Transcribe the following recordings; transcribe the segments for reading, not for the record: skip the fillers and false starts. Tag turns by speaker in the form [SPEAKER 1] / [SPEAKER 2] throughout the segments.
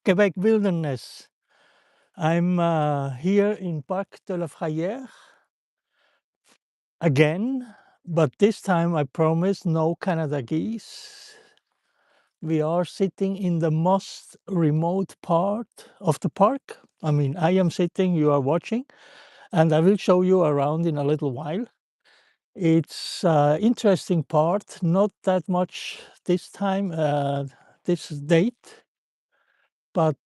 [SPEAKER 1] Quebec wilderness. I'm here in Parc de la Frayère again, but this time I promise no Canada geese. We are sitting in the most remote part of the park. I mean, I am sitting, you are watching, and I will show you around in a little while. It's interesting part, not that much this time, this date, but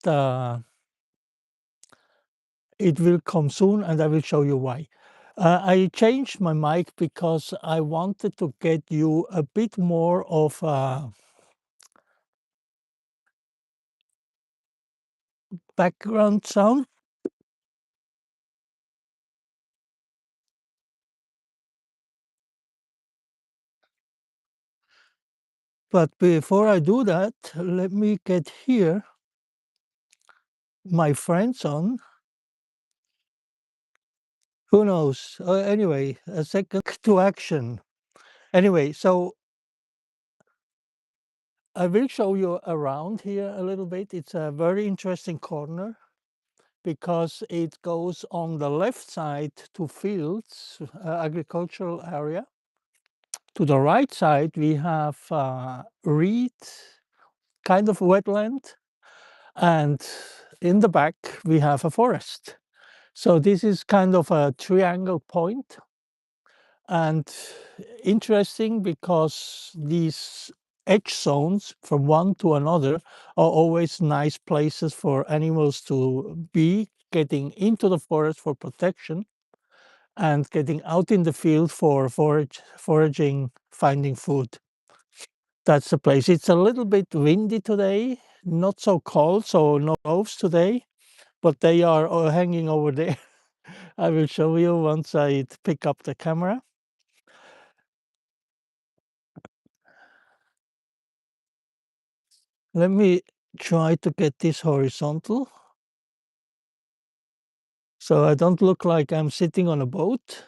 [SPEAKER 1] it will come soon and I will show you why. I changed my mic because I wanted to get you a bit more of a background sound. But before I do that, let me get here my friends on. Who knows? Anyway, a second to action. Anyway, so I will show you around here a little bit. It's a very interesting corner because it goes on the left side to fields, agricultural area. To the right side, we have reed, kind of wetland, and in the back, we have a forest. So this is kind of a triangle point, and interesting because these edge zones from one to another are always nice places for animals to be, getting into the forest for protection and getting out in the field for foraging, finding food. That's the place. It's a little bit windy today, not so cold, so no gloves today, but they are hanging over there. I will show you once I pick up the camera. Let me try to get this horizontal so I don't look like I'm sitting on a boat.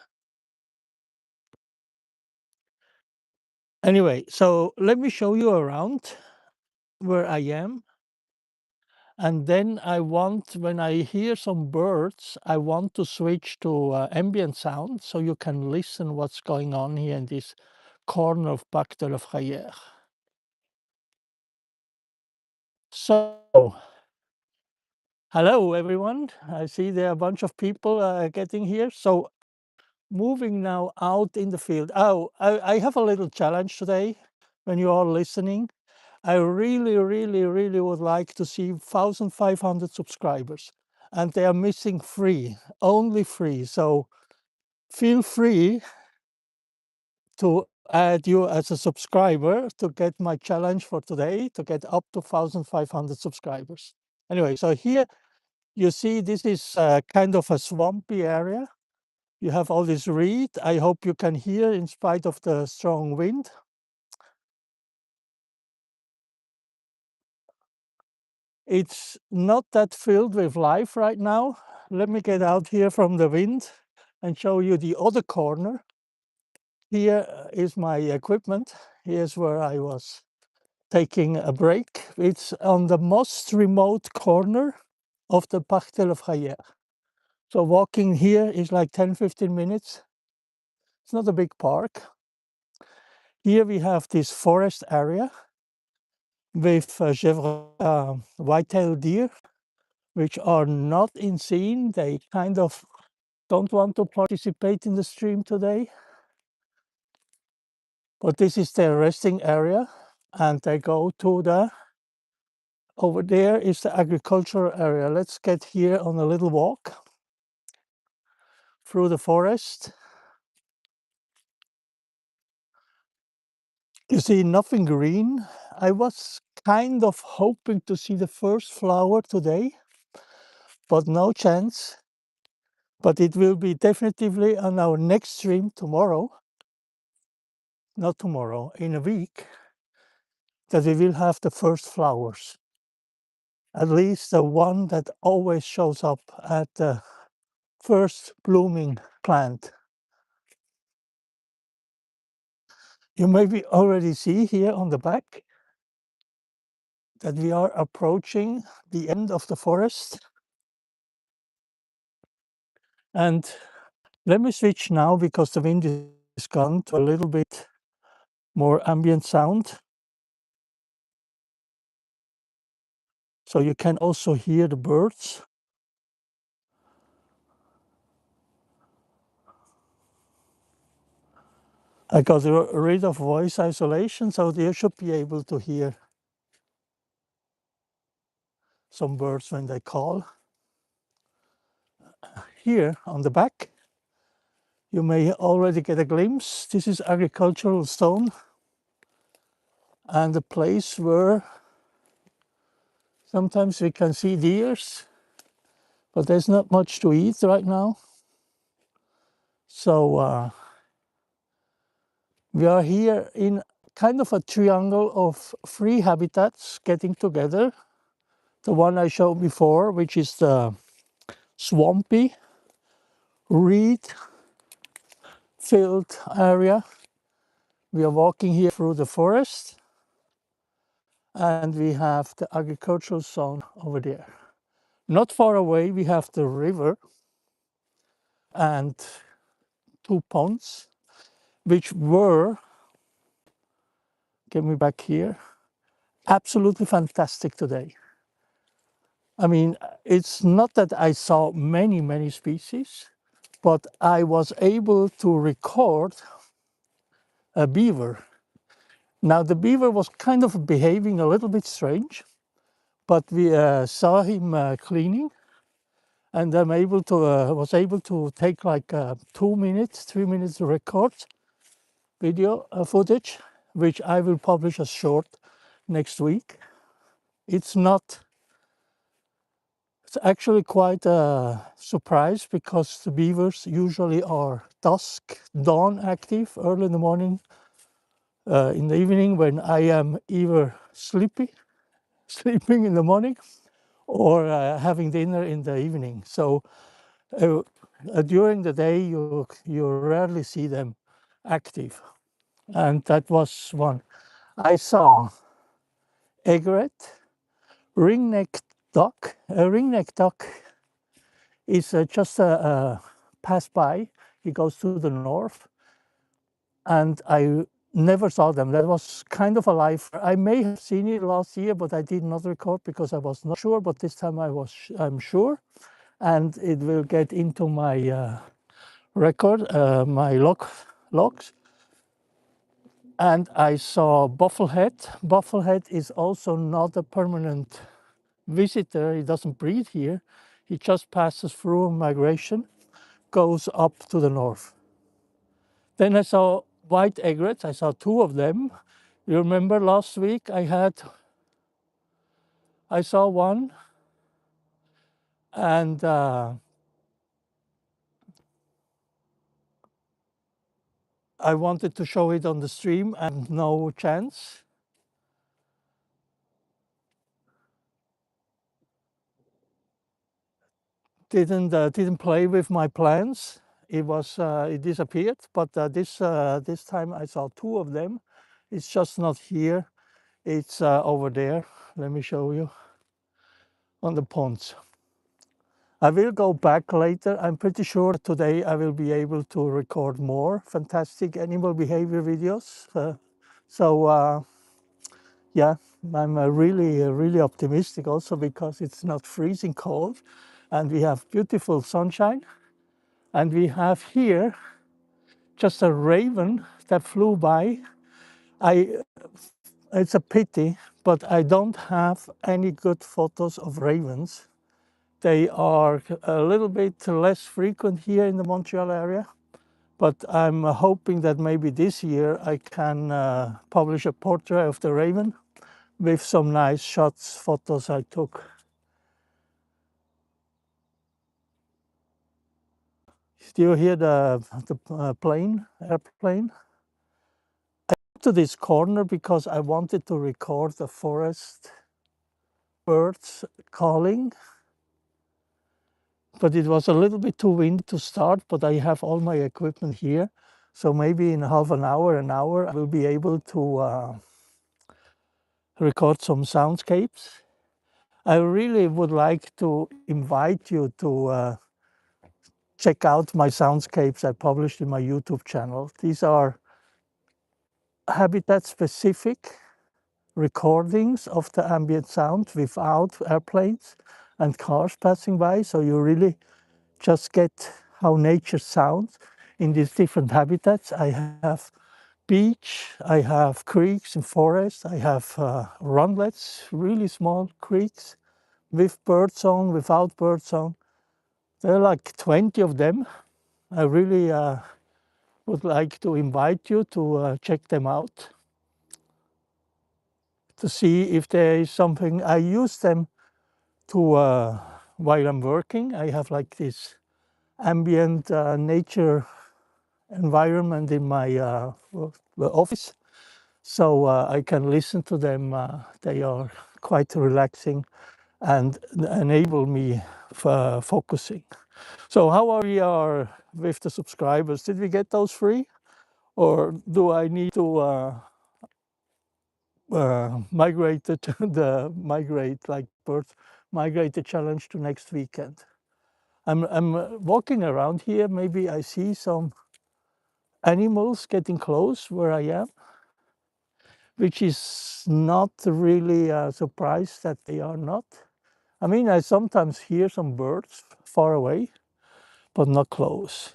[SPEAKER 1] Anyway, so let me show you around where I am. And then I want, when I hear some birds, I want to switch to ambient sound so you can listen what's going on here in this corner of Parc de la Frayère. So, hello everyone. I see there are a bunch of people getting here. So, moving now out in the field. Oh, I have a little challenge today when you are listening. I really, really, really would like to see 1,500 subscribers, and they are missing three, only three. So feel free to add you as a subscriber to get my challenge for today to get up to 1,500 subscribers. Anyway, so here you see this is kind of a swampy area. You have all this reed. I hope you can hear in spite of the strong wind. It's not that filled with life right now. Let me get out here from the wind and show you the other corner. Here is my equipment. Here's where I was taking a break. It's on the most remote corner of the Parc de la Frayère. So walking here is like 10-15 minutes. It's not a big park. Here we have this forest area with white-tailed deer, which are not in scene. They kind of don't want to participate in the stream today. But this is their resting area, and they go to the, over there is the agricultural area. Let's get here on a little walk through the forest. You see nothing green. I was kind of hoping to see the first flower today, but no chance. But it will be definitively on our next stream tomorrow. Not tomorrow, in a week, that we will have the first flowers. At least the one that always shows up at the first blooming plant. You maybe already see here on the back that we are approaching the end of the forest. And let me switch now, because the wind is gone, to a little bit more ambient sound. So you can also hear the birds. I got rid of voice isolation, so you should be able to hear some birds when they call. Here on the back, you may already get a glimpse. This is agricultural zone, and the place where sometimes we can see deers, but there's not much to eat right now. So we are here in kind of a triangle of three habitats getting together. The one I showed before, which is the swampy, reed-filled area. We are walking here through the forest, and we have the agricultural zone over there. Not far away, we have the river and two ponds, which were, get me back here, absolutely fantastic today. I mean, it's not that I saw many species, but I was able to record a beaver. Now, the beaver was kind of behaving a little bit strange, but we saw him cleaning, and I'm able to was able to take like 2 minutes, 3 minutes to record video footage, which I will publish as short next week. It's actually quite a surprise, because the beavers usually are dawn active, early in the morning, in the evening when I am either sleeping in the morning, or having dinner in the evening. So during the day you rarely see them active, and that was one. I saw egret, ringneck duck. A ringneck duck is just a pass by. He goes to the north, and I never saw them. That was kind of a life. I may have seen it last year, but I did not record because I was not sure. But this time I'm sure, and it will get into my record, my logs. And I saw bufflehead. Bufflehead is also not a permanent visitor. He doesn't breed here. He just passes through migration, goes up to the north. Then I saw white egrets. I saw two of them. You remember last week I saw one, and I wanted to show it on the stream, and no chance. Didn't play with my plans. It disappeared. But this time I saw two of them. It's just not here. It's over there. Let me show you on the ponds. I will go back later. I'm pretty sure today I will be able to record more fantastic animal behavior videos. Yeah, I'm really optimistic also, because it's not freezing cold, and we have beautiful sunshine. And we have here just a raven that flew by. It's a pity, but I don't have any good photos of ravens. They are a little bit less frequent here in the Montreal area, but I'm hoping that maybe this year I can publish a portrait of the raven with some nice shots, photos I took. Do you hear the airplane? I went to this corner because I wanted to record the forest birds calling, but it was a little bit too windy to start. But I have all my equipment here, so maybe in half an hour, I will be able to record some soundscapes. I really would like to invite you to check out my soundscapes I published in my YouTube channel. These are habitat-specific recordings of the ambient sound without airplanes and cars passing by. So you really just get how nature sounds in these different habitats. I have beach, I have creeks and forests, I have runlets, really small creeks with birdsong, without birdsong. There are like 20 of them. I really would like to invite you to check them out, to see if there is something. I use them to, while I'm working, I have like this ambient nature environment in my office. So I can listen to them. They are quite relaxing and enable me focusing. So how are we with the subscribers? Did we get those free? Or do I need to migrate like birds, migrate the challenge to next weekend? I'm walking around here. Maybe I see some animals getting close where I am, which is not really a surprise that they are not. I mean, I sometimes hear some birds far away, but not close.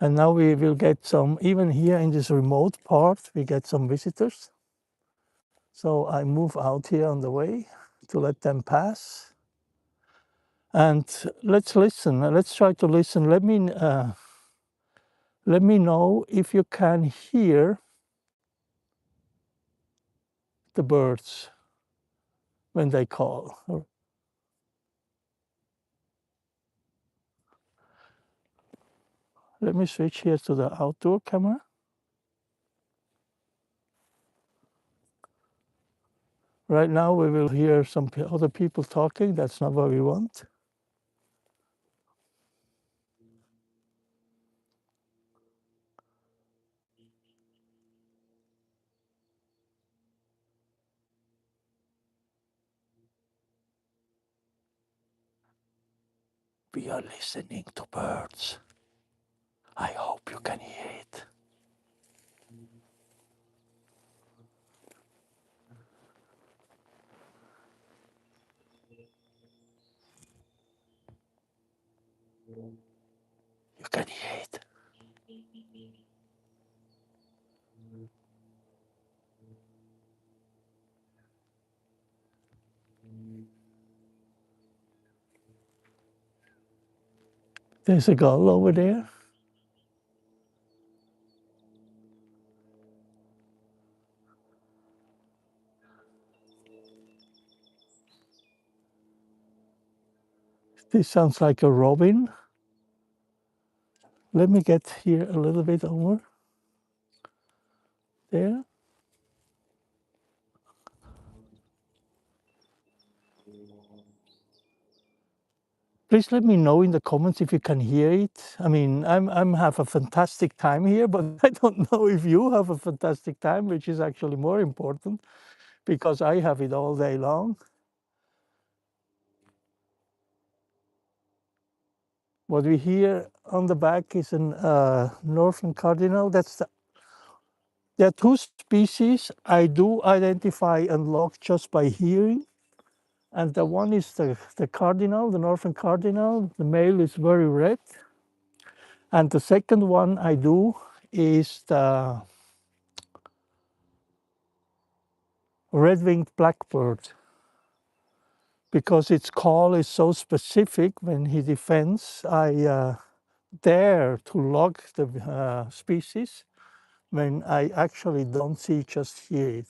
[SPEAKER 1] And now we will get some, even here in this remote part, we get some visitors. So I move out here on the way to let them pass. And let's listen. Let's try to listen. Let me know if you can hear the birds when they call. Let me switch here to the outdoor camera. Right now we will hear some other people talking. That's not what we want. We are listening to birds. I hope you can hear it. You can hear it. There's a gull over there. This sounds like a robin. Let me get here a little bit over there. Please let me know in the comments if you can hear it. I mean, I'm have a fantastic time here, but I don't know if you have a fantastic time, which is actually more important because I have it all day long. What we hear on the back is an northern cardinal. There are two species I do identify and log just by hearing. And the one is the cardinal, the northern cardinal. The male is very red. And the second one I do is the red-winged blackbird, because its call is so specific when he defends. I dare to log the species when I actually don't see, just hear it.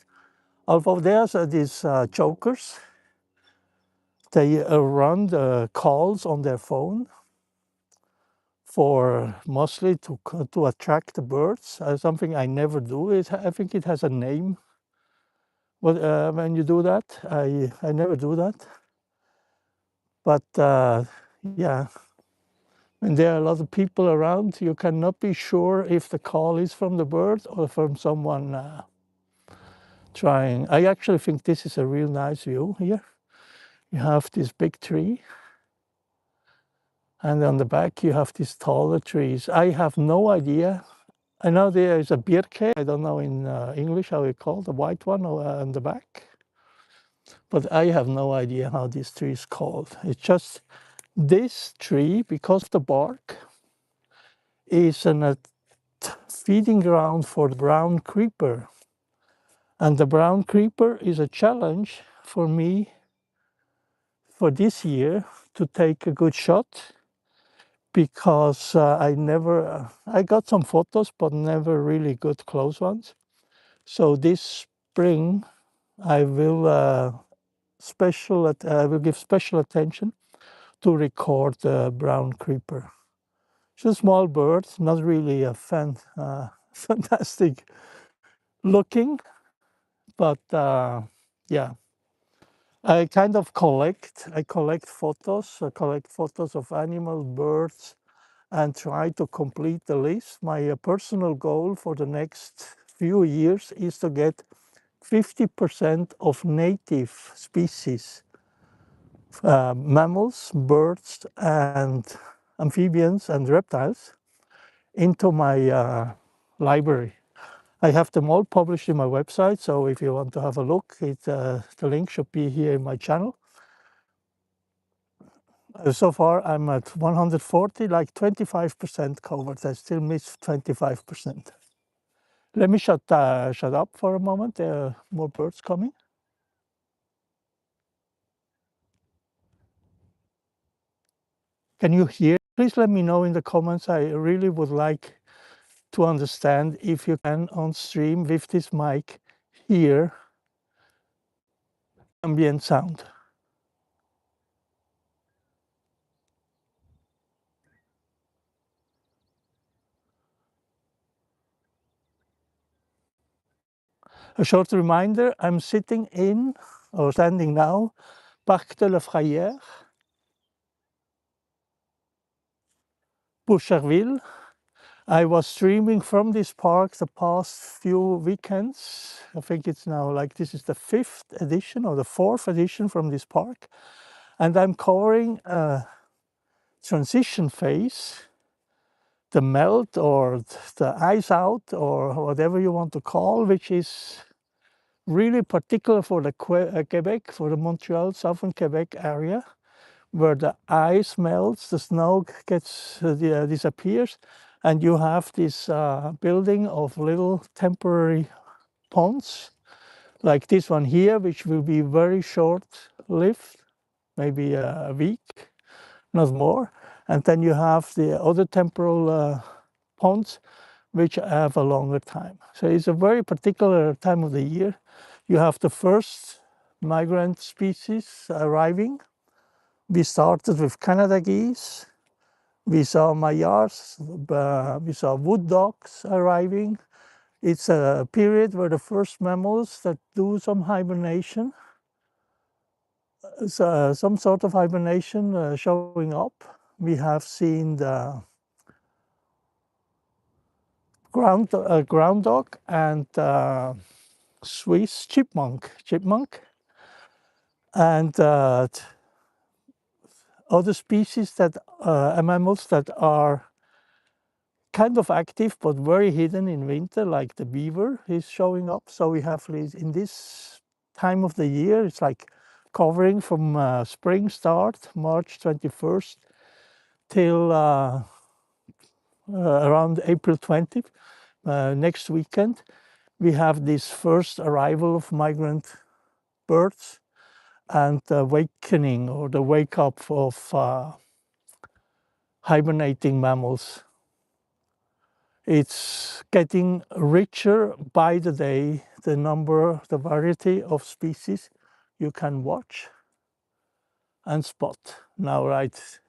[SPEAKER 1] Although there's these chokers, they run the calls on their phone for mostly to attract the birds. Something I never do is, I think it has a name. But when you do that, I never do that. But yeah, when there are a lot of people around, you cannot be sure if the call is from the bird or from someone trying. I actually think this is a real nice view here. You have this big tree, and on the back you have these taller trees. I have no idea. I know there is a birke. I don't know in English how it's called, the white one on the back. But I have no idea how this tree is called. It's just this tree, because the bark is a feeding ground for the brown creeper. And the brown creeper is a challenge for me for this year to take a good shot, because I got some photos, but never really good close ones. So this spring, I will give special attention to record the brown creeper. It's a small bird, not really a fantastic looking, but yeah. I kind of collect. I collect photos. I collect photos of animals, birds, and try to complete the list. My personal goal for the next few years is to get 50% of native species, mammals, birds, and amphibians and reptiles, into my library. I have them all published in my website, so if you want to have a look, the link should be here in my channel. So far, I'm at 140, like 25% covered. I still miss 25%. Let me shut up for a moment. There are more birds coming. Can you hear? Please let me know in the comments. I really would like to understand if you can, on stream with this mic, hear ambient sound. A short reminder, I'm sitting in, or standing now, Parc de la Frayère, Boucherville. I was streaming from this park the past few weekends. I think it's now like this is the 5th edition or the 4th edition from this park. And I'm covering a transition phase, the melt or the ice out or whatever you want to call, which is really particular for the Quebec, for the Montreal, southern Quebec area, where the ice melts, the snow disappears, and you have this building of little temporary ponds, like this one here, which will be very short-lived, maybe a week, not more. And then you have the other temporal ponds, which have a longer time. So it's a very particular time of the year. You have the first migrant species arriving. We started with Canada geese. We saw Mayars, we saw wood dogs arriving. It's a period where the first mammals that do some hibernation, some sort of hibernation showing up. We have seen the ground dog and Swiss chipmunk, and other species that mammals that are kind of active but very hidden in winter, like the beaver is showing up. So we have in this time of the year, it's like covering from spring start, March 21st, till around April 20th, next weekend, we have this first arrival of migrant birds and the awakening or the wake up of hibernating mammals. It's getting richer by the day, the variety of species you can watch and spot. Now, right,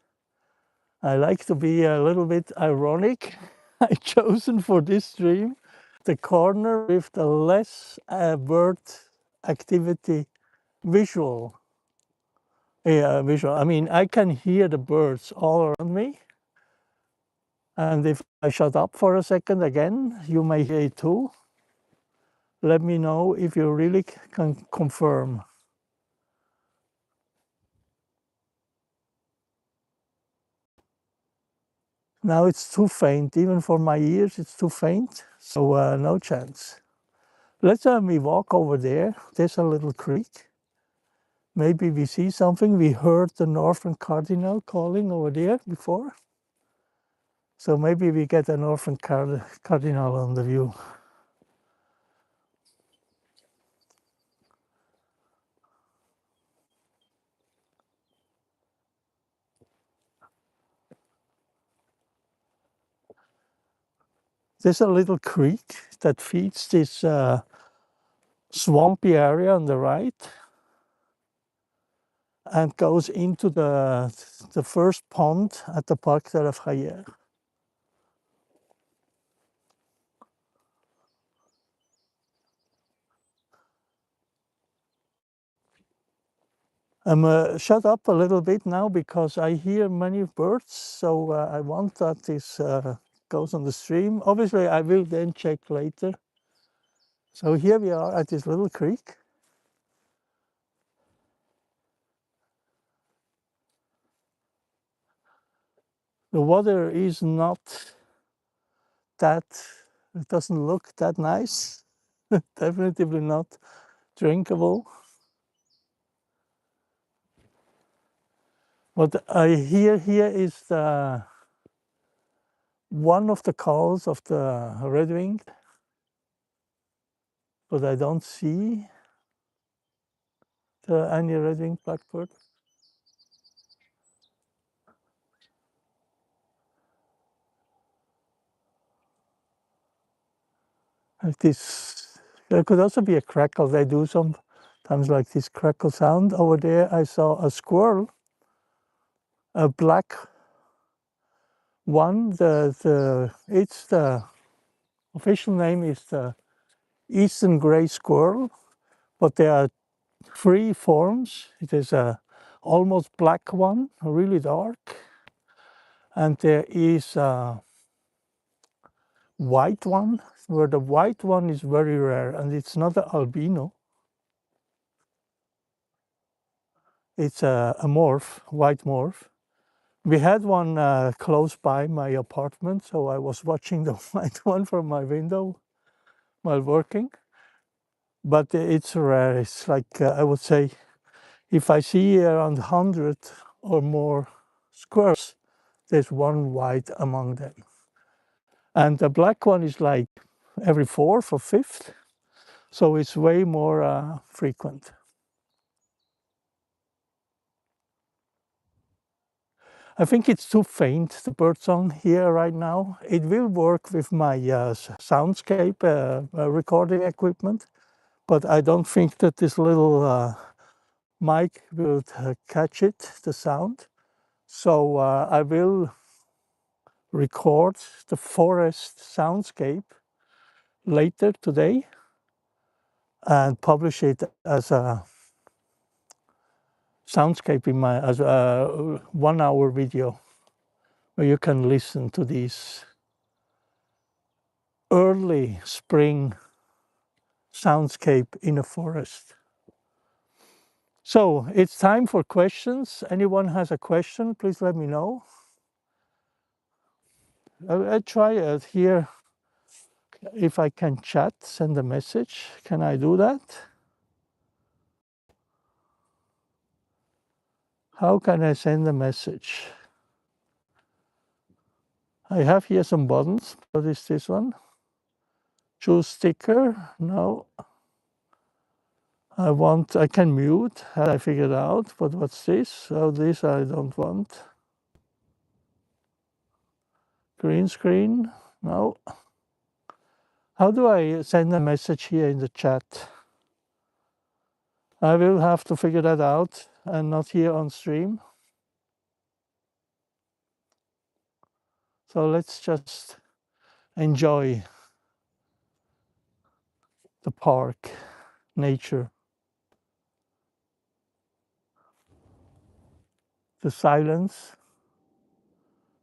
[SPEAKER 1] I like to be a little bit ironic. I chosen for this stream the corner with the less bird activity visual. Visual. I mean, I can hear the birds all around me. And if I shut up for a second again, you may hear it too. Let me know if you really can confirm. Now it's too faint, even for my ears, it's too faint, so no chance. Let's me walk over there. There's a little creek. Maybe we see something. We heard the northern cardinal calling over there before. So maybe we get a northern cardinal on the view. There's a little creek that feeds this swampy area on the right and goes into the first pond at the Parc de la Frayère. I'm shut up a little bit now because I hear many birds, so I want that this goes on the stream. Obviously, I will then check later. So here we are at this little creek. The water is not that, it doesn't look that nice. Definitely not drinkable. What I hear here is one of the calls of the red-winged, but I don't see any red-winged blackbird. Like this, there could also be a crackle. They do sometimes like this crackle sound. Over there I saw a squirrel, a black one. It's the official name is the eastern gray squirrel, but there are three forms. It is a almost black one, really dark, and there is a white one, where the white one is very rare, and it's not an albino. It's a morph, white morph. We had one close by my apartment, so I was watching the white one from my window while working. But it's rare. It's like, I would say, if I see around 100 or more squirrels, there's one white among them. And the black one is like every fourth or fifth, so it's way more frequent. I think it's too faint, the birdsong here right now. It will work with my soundscape recording equipment, but I don't think that this little mic will catch it, the sound. So I will record the forest soundscape later today and publish it as a soundscape in my as a 1 hour video where you can listen to these early spring soundscape in a forest. So it's time for questions. Anyone has a question, please let me know. I try it here if I can chat, send a message. Can I do that? How can I send a message? I have here some buttons. What is this one? Choose sticker. No. I can mute. I figured out. But what's this? Oh, this I don't want. Green screen. No. How do I send a message here in the chat? I will have to figure that out and not here on stream. So let's just enjoy the park, nature, the silence,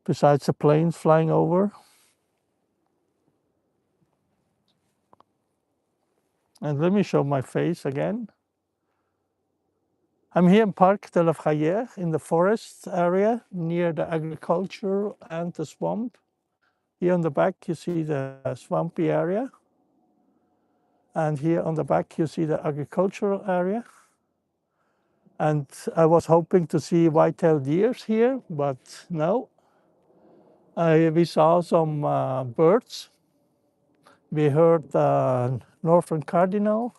[SPEAKER 1] besides the planes flying over. And let me show my face again. I'm here in Parc de la Frayère in the forest area near the agriculture and the swamp. Here on the back you see the swampy area. And here on the back you see the agricultural area. And I was hoping to see white-tailed deers here, but no. We saw some birds. We heard the northern cardinal.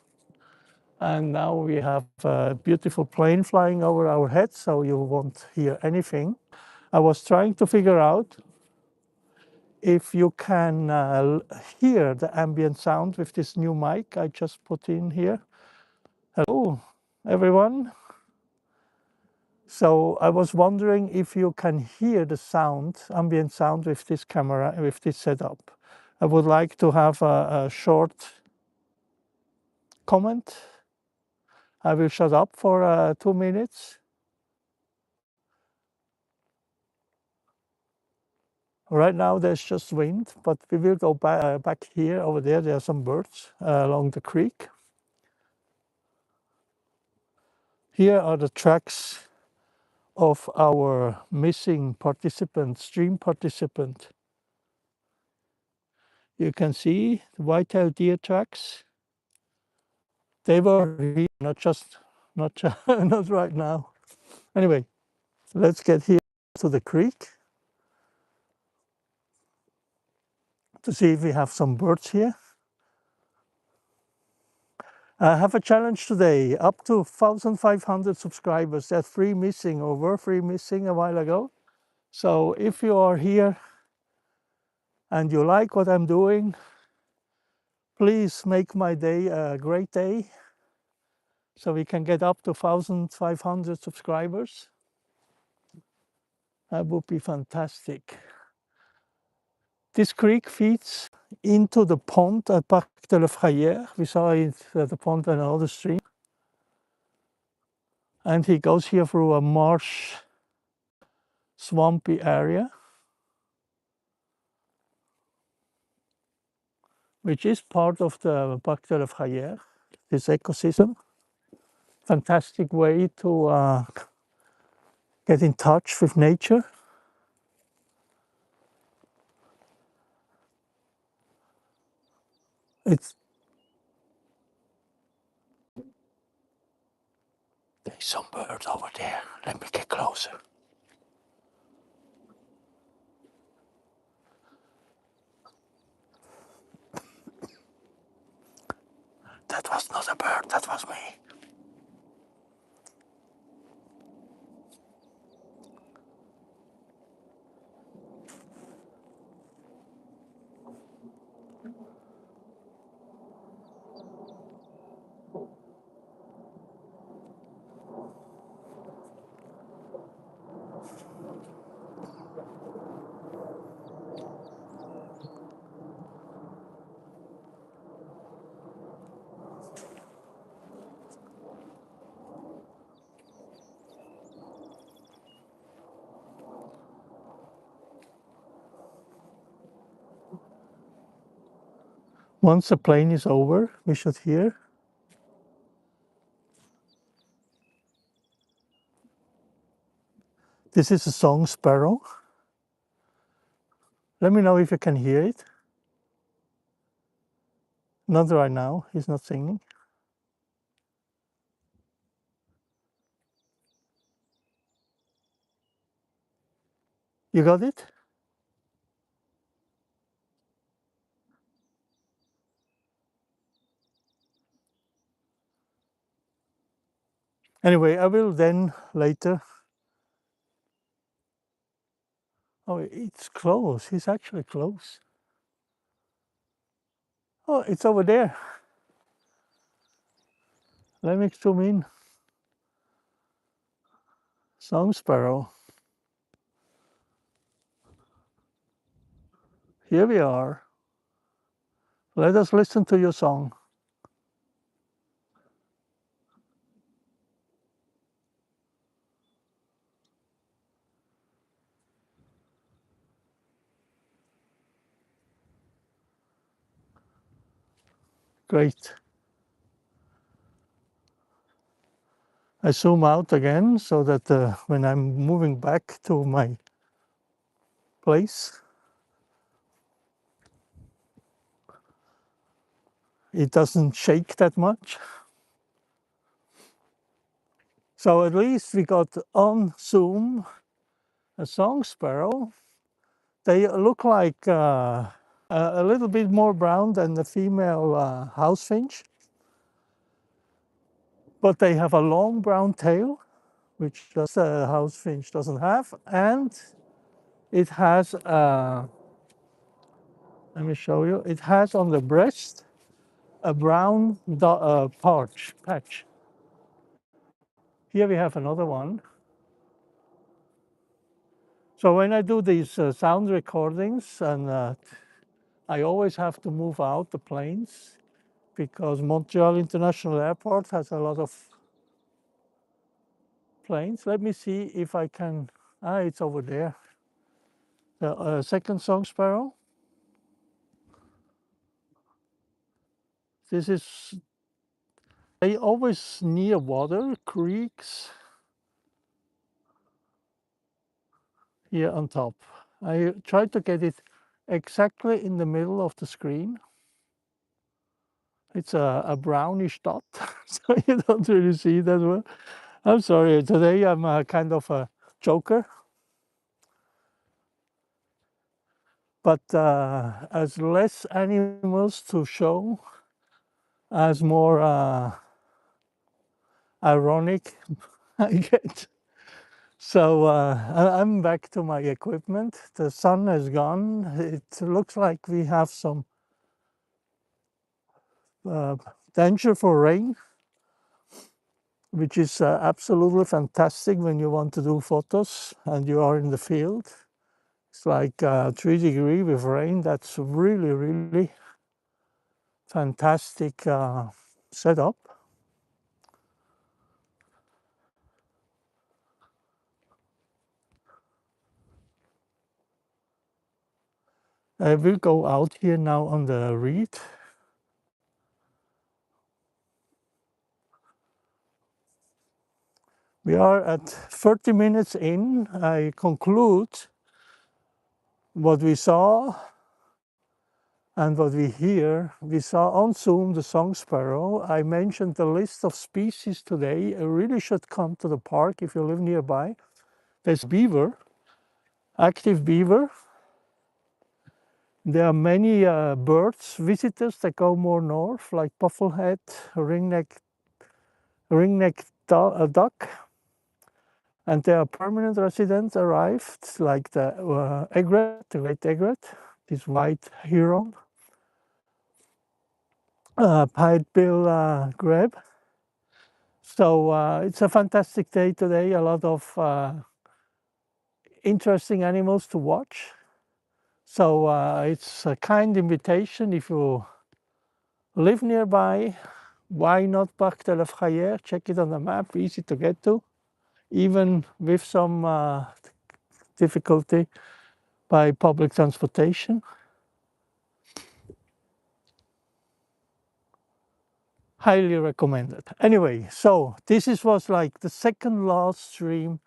[SPEAKER 1] And now we have a beautiful plane flying over our heads, so you won't hear anything. I was trying to figure out if you can hear the ambient sound with this new mic I just put in here. Hello, everyone. So I was wondering if you can hear the sound, ambient sound with this camera, with this setup. I would like to have a short comment. I will shut up for 2 minutes. Right now there's just wind, but we will go back here. Over there, there are some birds along the creek. Here are the tracks of our missing participant, stream participant. You can see the white-tailed deer tracks. They were here, not not right now. Anyway, let's get here to the creek to see if we have some birds here. I have a challenge today, up to 1,500 subscribers. There are 3 missing, or were 3 missing a while ago. So if you are here and you like what I'm doing, please make my day a great day so we can get up to 1,500 subscribers. That would be fantastic. This creek feeds into the pond at Parc de la Frayère. We saw it at the pond and another stream. And he goes here through a marsh, swampy area, which is part of the Parc de la Frayère, this ecosystem. Fantastic way to get in touch with nature. There's some birds over there. Let me get closer. That was not a bird, that was me. Once the plane is over, we should hear. This is a song sparrow. Let me know if you can hear it. Not right now, he's not singing. You got it? Anyway, I will then later. Oh, it's close. He's actually close. Oh, it's over there. Let me zoom in. Song sparrow. Here we are. Let us listen to your song. Great. I zoom out again so that when I'm moving back to my place, it doesn't shake that much. So at least we got on zoom a song sparrow. They look like a little bit more brown than the female house finch, but they have a long brown tail, which the house finch doesn't have, and it has, let me show you, it has on the breast a brown patch. Here we have another one. So when I do these sound recordings, and I always have to move out the planes because Montreal International Airport has a lot of planes. Let me see if I can, it's over there. The second song sparrow. This is, they always near water, creeks, here on top. I tried to get it exactly in the middle of the screen. It's a brownish dot, so you don't really see that well. I'm sorry, today I'm a kind of a joker. But as less animals to show, as more ironic I get. So I'm back to my equipment. The sun has gone. It looks like we have some danger for rain, which is absolutely fantastic when you want to do photos and you are in the field. It's like 3 degrees with rain. That's really, really fantastic setup. I will go out here now on the reed. We are at 30 minutes in. I conclude what we saw and what we hear. We saw on Zoom the song sparrow. I mentioned the list of species today. You really should come to the park if you live nearby. There's beaver, active beaver. There are many birds, visitors that go more north, like bufflehead, ringneck duck. And there are permanent residents arrived, like the egret, the great egret, this white heron, pied-bill grebe. So it's a fantastic day today, a lot of interesting animals to watch. So it's a kind invitation. If you live nearby, why not Parc de la Frayère? Check it on the map, easy to get to, even with some difficulty by public transportation. Highly recommended. Anyway, so this was like the second last stream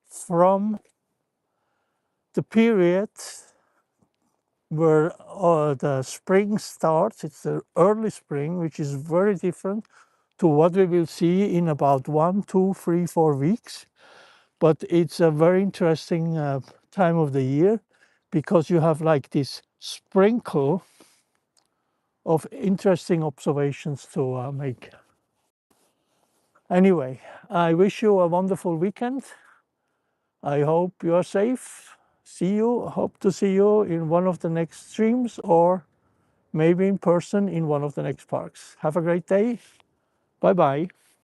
[SPEAKER 1] from the period where the spring starts. It's the early spring, which is very different to what we will see in about 1, 2, 3, 4 weeks. But it's a very interesting time of the year because you have like this sprinkle of interesting observations to make. Anyway, I wish you a wonderful weekend. I hope you are safe. See you, hope to see you in one of the next streams or maybe in person in one of the next parks. Have a great day. Bye-bye.